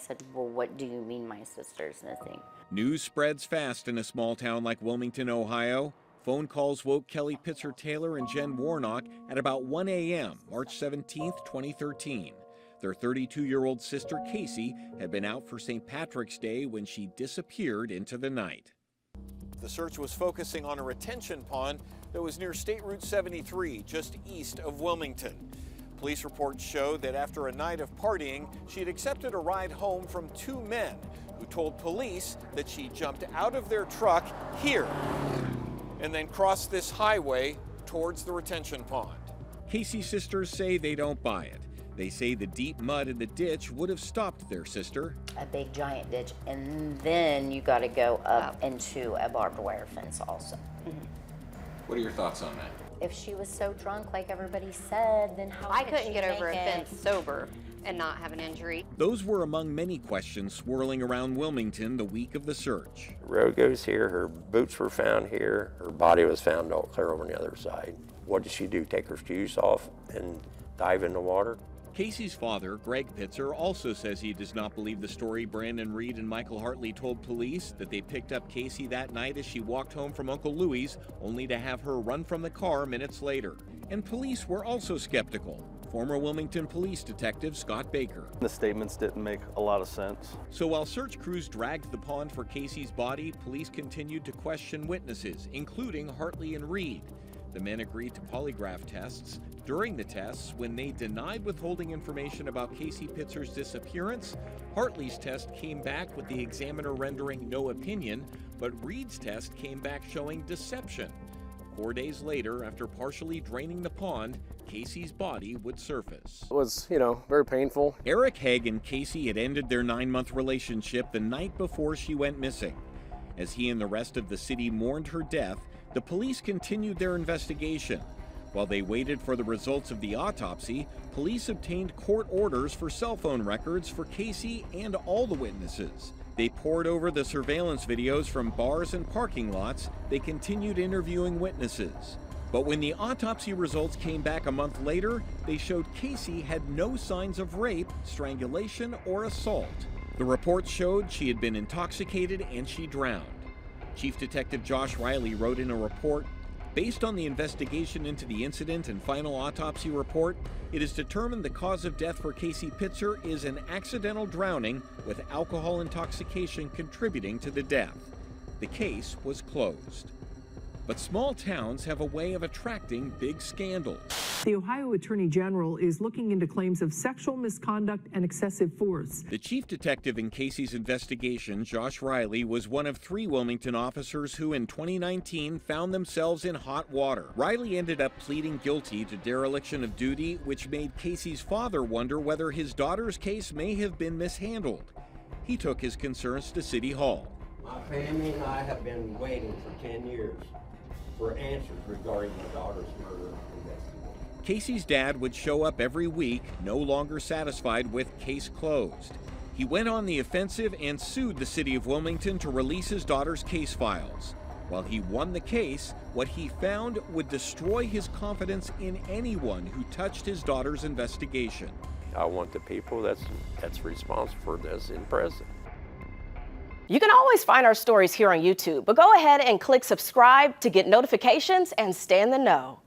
said, well, what do you mean my sister's missing? News spreads fast in a small town like Wilmington, Ohio. Phone calls woke Kelly Pitzer Taylor and Jen Warnock at about 1 a.m., March 17, 2013. Their 32-year-old sister, Casey, had been out for St. Patrick's Day when she disappeared into the night. The search was focusing on a retention pond that was near State Route 73, just east of Wilmington. Police reports show that after a night of partying, she had accepted a ride home from two men who told police that she jumped out of their truck here and then crossed this highway towards the retention pond. Casey's sisters say they don't buy it. They say the deep mud in the ditch would have stopped their sister. A big giant ditch, and then you got to go up into a barbed wire fence also. What are your thoughts on that? If she was so drunk like everybody said, then how I could couldn't she get over a make it? fence sober and not have an injury. Those were among many questions swirling around Wilmington the week of the search. The road goes here, her boots were found here, her body was found all clear on the other side. What did she do, take her shoes off and dive in the water? Casey's father, Greg Pitzer, also says he does not believe the story Brandon Reed and Michael Hartley told police, that they picked up Casey that night as she walked home from Uncle Louie's, only to have her run from the car minutes later. And police were also skeptical. Former Wilmington police detective Scott Baker. The statements didn't make a lot of sense. So while search crews dragged the pond for Casey's body, police continued to question witnesses, including Hartley and Reed. The men agreed to polygraph tests. During the tests, when they denied withholding information about Casey Pitzer's disappearance, Hartley's test came back with the examiner rendering no opinion, but Reed's test came back showing deception. 4 days later, after partially draining the pond, Casey's body would surface. It was, very painful. Eric Haig and Casey had ended their 9-month relationship the night before she went missing. As he and the rest of the city mourned her death, the police continued their investigation. While they waited for the results of the autopsy, police obtained court orders for cell phone records for Casey and all the witnesses. They pored over the surveillance videos from bars and parking lots. They continued interviewing witnesses. But when the autopsy results came back a month later, they showed Casey had no signs of rape, strangulation, or assault. The reports showed she had been intoxicated and she drowned. Chief Detective Josh Riley wrote in a report, "Based on the investigation into the incident and final autopsy report, it is determined the cause of death for Casey Pitzer is an accidental drowning with alcohol intoxication contributing to the death. The case was closed." But small towns have a way of attracting big scandals. The Ohio Attorney General is looking into claims of sexual misconduct and excessive force. The chief detective in Casey's investigation, Josh Riley, was one of 3 Wilmington officers who in 2019 found themselves in hot water. Riley ended up pleading guilty to dereliction of duty, which made Casey's father wonder whether his daughter's case may have been mishandled. He took his concerns to City Hall. My family and I have been waiting for 10 years for answers regarding my daughter's murder investigation. Casey's dad would show up every week, no longer satisfied with case closed. He went on the offensive and sued the city of Wilmington to release his daughter's case files. While he won the case, what he found would destroy his confidence in anyone who touched his daughter's investigation. I want the people that's responsible for this in prison. You can always find our stories here on YouTube, but go ahead and click subscribe to get notifications and stay in the know.